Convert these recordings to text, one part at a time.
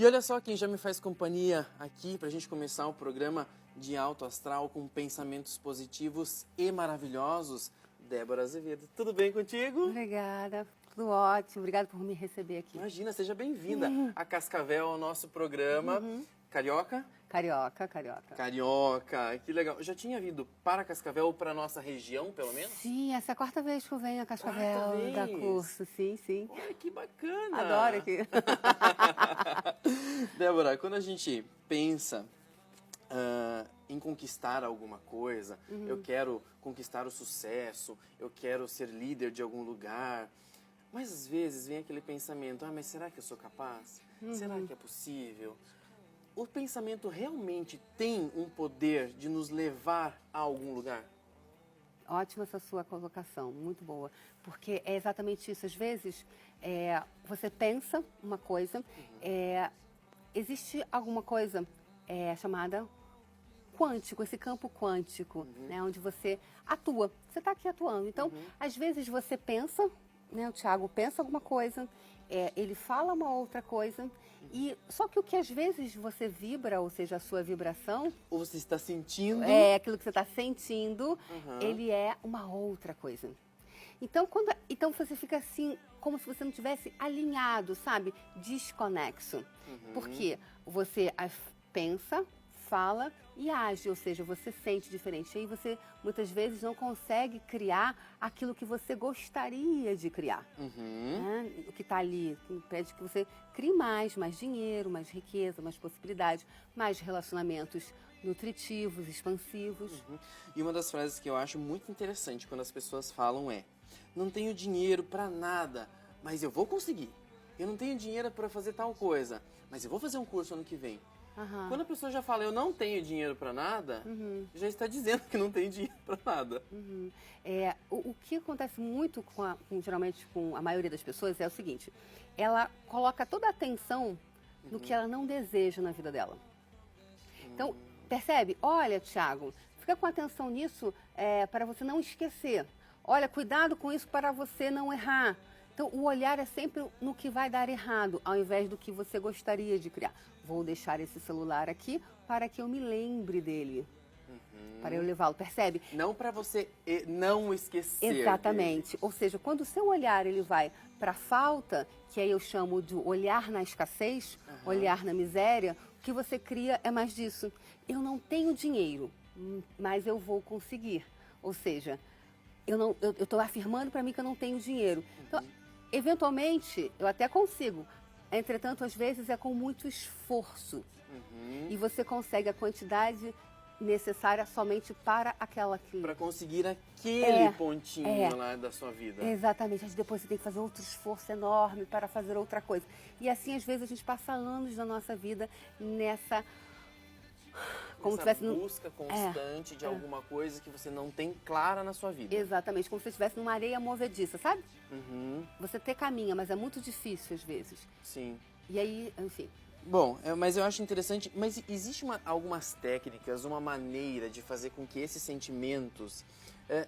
E olha só quem já me faz companhia aqui pra gente começar o programa de Alto Astral com pensamentos positivos e maravilhosos. Débora Azevedo, tudo bem contigo? Obrigada, tudo ótimo. Obrigada por me receber aqui. Imagina, seja bem-vinda a Cascavel, ao nosso programa. Carioca? Carioca. Carioca, que legal. Já tinha vindo para Cascavel ou para nossa região, pelo menos? Sim, essa é a quarta vez que eu venho a Cascavel Quarta dar vez? curso. Sim. Olha que bacana! Adoro aqui. Débora, quando a gente pensa em conquistar alguma coisa, eu quero conquistar o sucesso, eu quero ser líder de algum lugar, mas às vezes vem aquele pensamento, mas será que eu sou capaz? Será que é possível? O pensamento realmente tem um poder de nos levar a algum lugar? Ótima essa sua colocação, muito boa. Porque é exatamente isso. Às vezes, você pensa uma coisa, existe alguma coisa chamada quântico, esse campo quântico, né, onde você atua. Você está aqui atuando. Então, às vezes você pensa, né, o Thiago pensa alguma coisa, ele fala uma outra coisa, e só que o que às vezes você vibra, ou seja, a sua vibração... Ou você está sentindo... aquilo que você está sentindo, ele é uma outra coisa. Então, então você fica assim, como se você não tivesse alinhado, sabe? Desconexo. Porque você pensa, fala e age, ou seja, você sente diferente. Aí você, muitas vezes, não consegue criar aquilo que você gostaria de criar. Né? O que está ali, que impede que você crie mais dinheiro, mais riqueza, mais possibilidades, mais relacionamentos nutritivos, expansivos. E uma das frases que eu acho muito interessante quando as pessoas falam não tenho dinheiro para nada, mas eu vou conseguir. Eu não tenho dinheiro para fazer tal coisa, mas eu vou fazer um curso ano que vem. Quando a pessoa já fala, eu não tenho dinheiro para nada, já está dizendo que não tem dinheiro para nada. O que acontece muito, geralmente, com a maioria das pessoas é o seguinte, ela coloca toda a atenção no que ela não deseja na vida dela. Então, percebe? Olha, Thiago, fica com atenção nisso para você não esquecer. Olha, cuidado com isso para você não errar. Então, o olhar é sempre no que vai dar errado, ao invés do que você gostaria de criar. Vou deixar esse celular aqui para que eu me lembre dele, para eu levá-lo, percebe? Não para você não esquecer. Exatamente. Dele. Ou seja, quando o seu olhar ele vai para a falta, que aí eu chamo de olhar na escassez, olhar na miséria, o que você cria é mais disso. Eu não tenho dinheiro, mas eu vou conseguir. Ou seja, eu estou afirmando para mim que eu não tenho dinheiro. Então, eventualmente, eu até consigo. Entretanto, às vezes é com muito esforço. E você consegue a quantidade necessária somente para aquela que... Para conseguir aquele pontinho lá da sua vida. Exatamente. Mas depois você tem que fazer outro esforço enorme para fazer outra coisa. E assim, às vezes, a gente passa anos da nossa vida nessa... Como essa busca constante de alguma coisa que você não tem clara na sua vida. Exatamente, como se você estivesse numa areia movediça, sabe? Você até caminha, mas é muito difícil às vezes. Sim. E aí, enfim... Bom, mas eu acho interessante, mas existe algumas técnicas, uma maneira de fazer com que esses sentimentos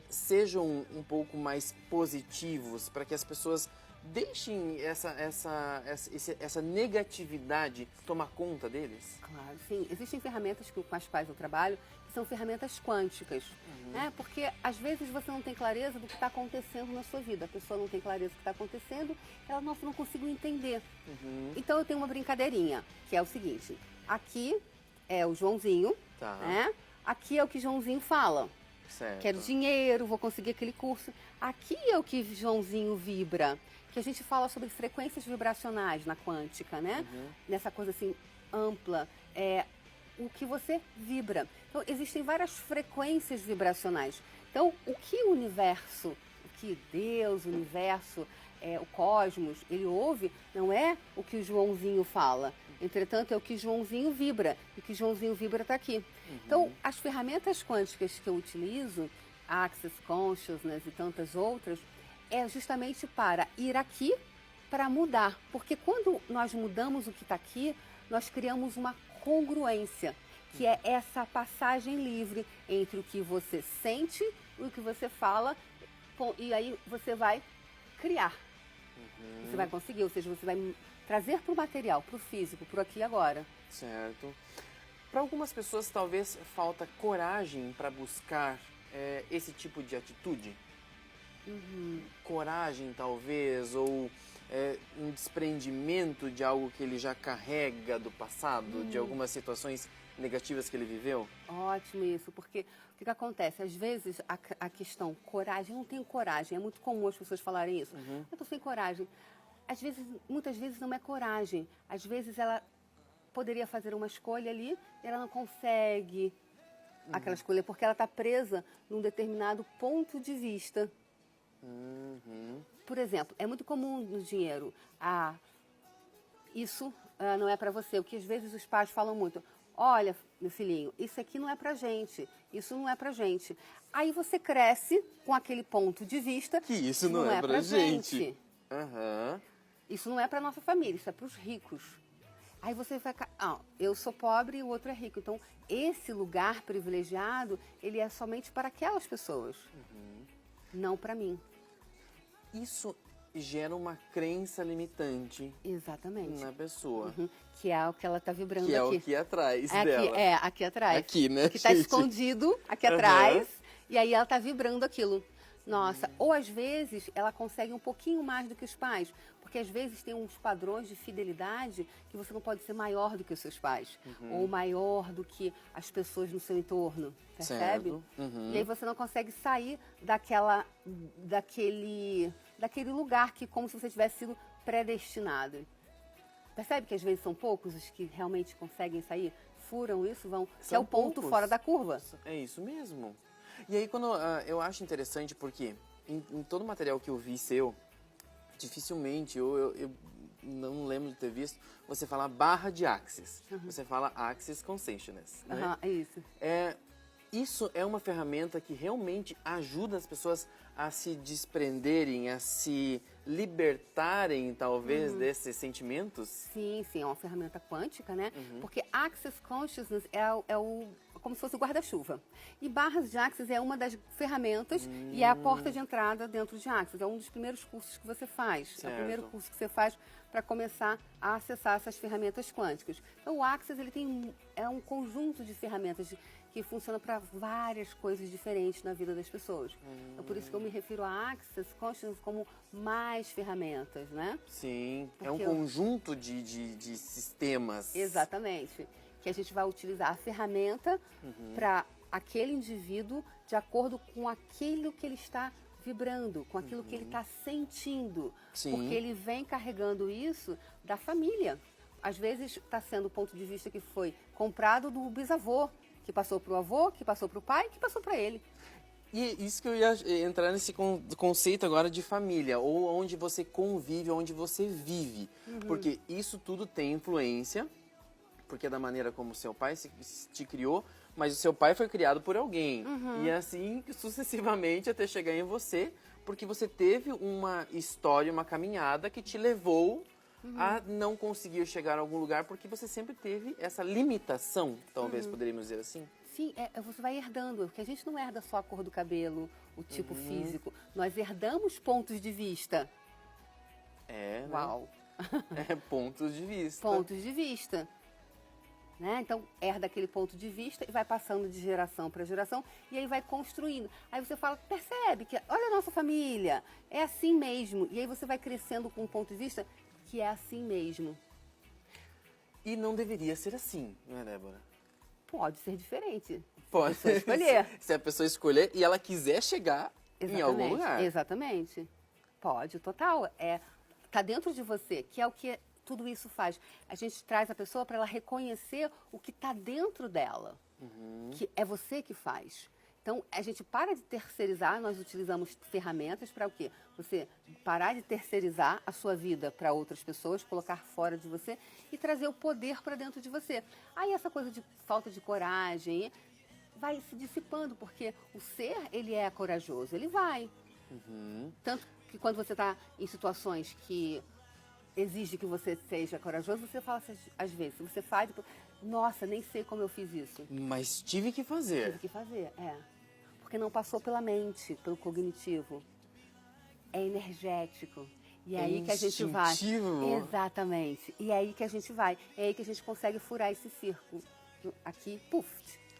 sejam um pouco mais positivos, para que as pessoas deixem essa negatividade tomar conta deles? Claro, sim. Existem ferramentas com as quais eu trabalho, que são ferramentas quânticas. Né? Porque às vezes você não tem clareza do que está acontecendo na sua vida. A pessoa não tem clareza do que está acontecendo, ela não conseguiu entender. Então eu tenho uma brincadeirinha, que é o seguinte. Aqui é o Joãozinho, né? Aqui é o que Joãozinho fala. Certo. Quero dinheiro, vou conseguir aquele curso. Aqui é o que Joãozinho vibra. Que a gente fala sobre frequências vibracionais na quântica, né? Nessa coisa assim ampla, o que você vibra. Então, existem várias frequências vibracionais. Então, o que o universo, o que Deus, o universo, o cosmos, ele ouve, não é o que o Joãozinho fala. Entretanto, é o que Joãozinho vibra. E o que Joãozinho vibra está aqui. Então, as ferramentas quânticas que eu utilizo, Access Consciousness e tantas outras, é justamente para ir aqui para mudar. Porque quando nós mudamos o que está aqui, nós criamos uma congruência, que é essa passagem livre entre o que você sente e o que você fala, e aí você vai criar. Você vai conseguir, ou seja, você vai trazer para o material, para o físico, para o aqui e agora. Certo. Para algumas pessoas, talvez falta coragem para buscar esse tipo de atitude. Coragem, talvez, ou um desprendimento de algo que ele já carrega do passado, de algumas situações negativas que ele viveu. Ótimo isso, porque o que acontece? Às vezes a questão coragem, eu não tenho coragem, é muito comum as pessoas falarem isso. Eu estou sem coragem. Às vezes, muitas vezes não é coragem, às vezes ela poderia fazer uma escolha ali e ela não consegue aquela escolha porque ela está presa num determinado ponto de vista. Por exemplo, é muito comum no dinheiro, isso não é para você, o que às vezes os pais falam muito, olha, meu filhinho, isso aqui não é pra gente, isso não é pra gente. Aí você cresce com aquele ponto de vista que isso não é pra gente. Isso não é pra nossa família, isso é pros ricos. Aí você vai, eu sou pobre e o outro é rico. Então, esse lugar privilegiado, ele é somente para aquelas pessoas, não para mim. Isso gera uma crença limitante. Exatamente. Na pessoa. Que é o que ela está vibrando que aqui. Que é o que atrás dela. Aqui atrás. Aqui, né, que está escondido aqui atrás. E aí ela está vibrando aquilo. Nossa, ou às vezes ela consegue um pouquinho mais do que os pais. Porque às vezes tem uns padrões de fidelidade que você não pode ser maior do que os seus pais. Ou maior do que as pessoas no seu entorno. Percebe? E aí você não consegue sair daquele lugar que como se você tivesse sido predestinado. Percebe que às vezes são poucos os que realmente conseguem sair? Furam isso, que é o ponto fora da curva. É isso mesmo. E aí quando eu acho interessante porque em todo o material que eu vi seu, dificilmente, eu não lembro de ter visto, você fala barra de Axis. Você fala Axis Consciousness. Né? É isso. Isso é uma ferramenta que realmente ajuda as pessoas a se desprenderem, a se libertarem, talvez, desses sentimentos? Sim, é uma ferramenta quântica, né? Porque Access Consciousness como se fosse o guarda-chuva. E barras de Access é uma das ferramentas e é a porta de entrada dentro de Access. É um dos primeiros cursos que você faz. Certo. É o primeiro curso que você faz para começar a acessar essas ferramentas quânticas. Então, o Access é um conjunto de ferramentas que funciona para várias coisas diferentes na vida das pessoas. Então, por isso que eu me refiro a Access Consciousness como mais ferramentas, né? Sim, porque é um conjunto de sistemas. Exatamente. Que a gente vai utilizar a ferramenta para aquele indivíduo de acordo com aquilo que ele está vibrando, com aquilo que ele está sentindo. Sim. Porque ele vem carregando isso da família. Às vezes está sendo o ponto de vista que foi comprado do bisavô, que passou para o avô, que passou para o pai, que passou para ele. E isso que eu ia entrar nesse conceito agora de família, ou onde você convive, onde você vive. Porque isso tudo tem influência, porque é da maneira como seu pai te criou, mas o seu pai foi criado por alguém. E assim sucessivamente até chegar em você, porque você teve uma história, uma caminhada que te levou a não conseguir chegar a algum lugar, porque você sempre teve essa limitação, talvez poderíamos dizer assim. Sim, você vai herdando, porque a gente não herda só a cor do cabelo, o tipo físico, nós herdamos pontos de vista. Né? Uau! Pontos de vista. Pontos de vista. Né? Então, herda aquele ponto de vista e vai passando de geração para geração e aí vai construindo. Aí você fala, percebe que, olha a nossa família, é assim mesmo. E aí você vai crescendo com um ponto de vista que é assim mesmo. E não deveria ser assim, não é, Débora? Pode ser diferente. Pode. Se a pessoa escolher. Se a pessoa escolher e ela quiser chegar em algum lugar. Exatamente. Pode, total. Tá dentro de você, que é o que tudo isso faz. A gente traz a pessoa para ela reconhecer o que está dentro dela, que é você que faz. Então, a gente para de terceirizar, nós utilizamos ferramentas para o quê? Você parar de terceirizar a sua vida para outras pessoas, colocar fora de você e trazer o poder para dentro de você. Aí essa coisa de falta de coragem vai se dissipando, porque o ser, ele é corajoso, ele vai. Tanto que quando você está em situações que exige que você seja corajoso, você fala assim, às vezes, você faz, nossa, nem sei como eu fiz isso. Mas tive que fazer. Tive que fazer, Porque não passou pela mente, pelo cognitivo. É energético. E é aí que a gente vai. Instintivo. Exatamente. E é aí que a gente vai. É aí que a gente consegue furar esse círculo. Aqui, puf.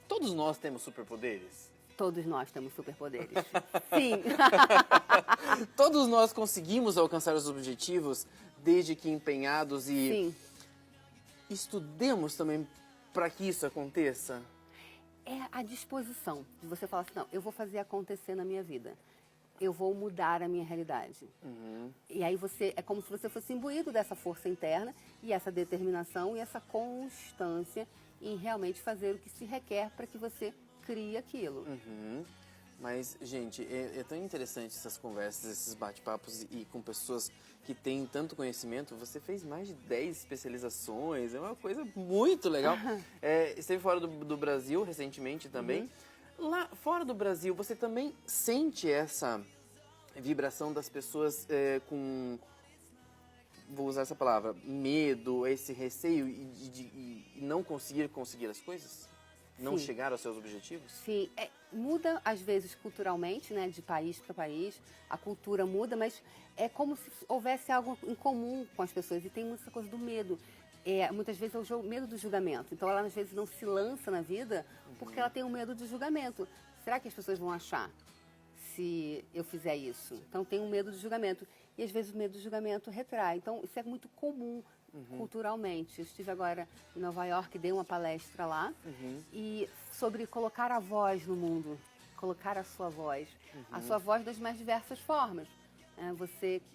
Todos nós temos superpoderes? Todos nós temos superpoderes. Sim. Todos nós conseguimos alcançar os objetivos desde que empenhados e Sim. estudemos também para que isso aconteça? É a disposição de você falar assim, não, eu vou fazer acontecer na minha vida. Eu vou mudar a minha realidade. E aí é como se você fosse imbuído dessa força interna e essa determinação e essa constância em realmente fazer o que se requer para que você crie aquilo. Mas, gente, é tão interessante essas conversas, esses bate-papos e com pessoas que têm tanto conhecimento. Você fez mais de 10 especializações, é uma coisa muito legal. Esteve fora do Brasil recentemente também. Lá fora do Brasil, você também sente essa vibração das pessoas com, vou usar essa palavra, medo, esse receio e não conseguir as coisas? Não Sim. chegar aos seus objetivos? Sim, muda às vezes culturalmente, né, de país para país, a cultura muda, mas é como se houvesse algo em comum com as pessoas e tem muita coisa do medo. Muitas vezes é o medo do julgamento, então ela às vezes não se lança na vida porque ela tem um medo do julgamento. Será que as pessoas vão achar se eu fizer isso? Então tem um medo do julgamento e às vezes o medo do julgamento retrai, então isso é muito comum. Culturalmente. Eu estive agora em Nova York, dei uma palestra lá e sobre colocar a voz no mundo, colocar a sua voz das mais diversas formas.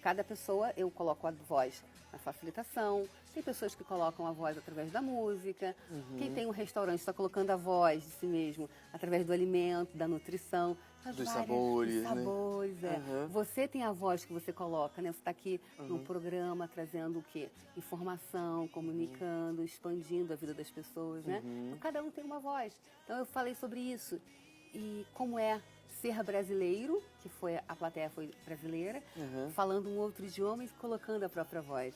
Cada pessoa, eu coloco a voz na facilitação, tem pessoas que colocam a voz através da música, quem tem um restaurante está colocando a voz de si mesmo através do alimento, da nutrição. Dos sabores, né? Você tem a voz que você coloca, né? Você está aqui no programa trazendo o quê? Informação, comunicando, expandindo a vida das pessoas, né? Então, cada um tem uma voz. Então eu falei sobre isso. E como é ser brasileiro, que a plateia foi brasileira, falando um outro idioma e colocando a própria voz.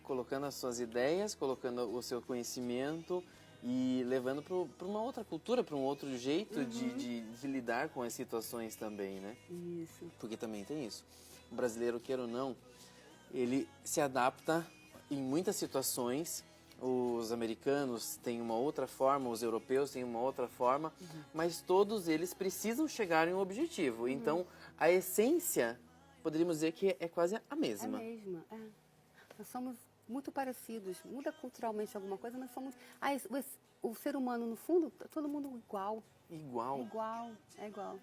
Colocando as suas ideias, colocando o seu conhecimento e levando para uma outra cultura, para um outro jeito de lidar com as situações também, né? Isso. Porque também tem isso. O brasileiro, queira ou não, ele se adapta em muitas situações. Os americanos têm uma outra forma, os europeus têm uma outra forma, mas todos eles precisam chegar em um objetivo. Então, a essência, poderíamos dizer que é quase a mesma. É a mesma, Nós somos muito parecidos, muda culturalmente alguma coisa, mas somos... o ser humano, no fundo, todo mundo igual. Igual. É igual.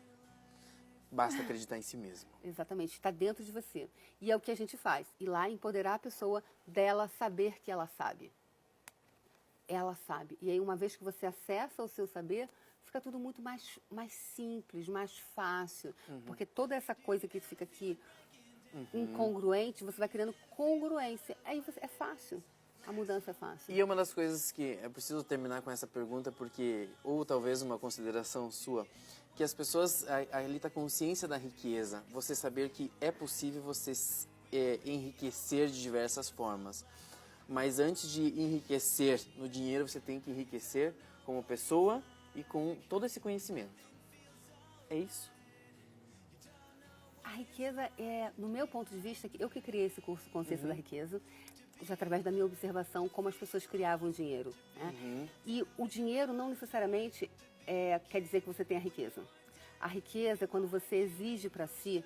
Basta acreditar em si mesmo. Exatamente, está dentro de você. E é o que a gente faz, ir lá empoderar a pessoa dela saber que ela sabe. Ela sabe. E aí, uma vez que você acessa o seu saber, fica tudo muito mais simples, mais fácil. Porque toda essa coisa que fica aqui incongruente, você vai criando congruência. Aí é fácil. A mudança é fácil. E é uma das coisas que eu preciso terminar com essa pergunta, porque, ou talvez uma consideração sua, que as pessoas, ali está a consciência da riqueza, você saber que é possível você enriquecer de diversas formas. Mas antes de enriquecer no dinheiro, você tem que enriquecer como pessoa e com todo esse conhecimento. É isso? A riqueza no meu ponto de vista, eu que criei esse curso Consciência da Riqueza, através da minha observação, como as pessoas criavam dinheiro. Né? E o dinheiro não necessariamente quer dizer que você tem a riqueza. A riqueza é quando você exige para si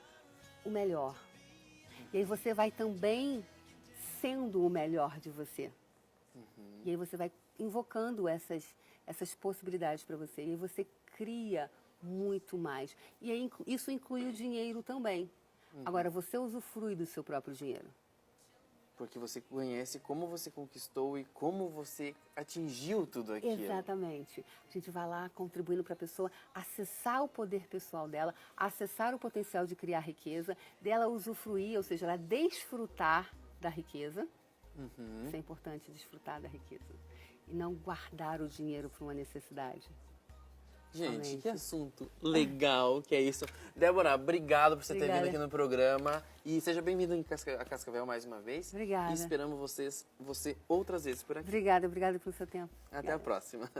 o melhor. E aí você vai também sendo o melhor de você. E aí você vai invocando essas possibilidades para você. E aí você cria muito mais. E aí isso inclui o dinheiro também. Agora, você usufrui do seu próprio dinheiro. Porque você conhece como você conquistou e como você atingiu tudo aquilo. Exatamente. A gente vai lá contribuindo para a pessoa acessar o poder pessoal dela, acessar o potencial de criar riqueza, dela usufruir, ou seja, ela desfrutar da riqueza. Isso é importante, desfrutar da riqueza. E não guardar o dinheiro para uma necessidade. Gente, Somente. que assunto legal que é isso. Débora, obrigado por você ter vindo aqui no programa. E seja bem-vindo a Cascavel mais uma vez. Obrigada. E esperamos você outras vezes por aqui. Obrigada pelo seu tempo. Até a próxima.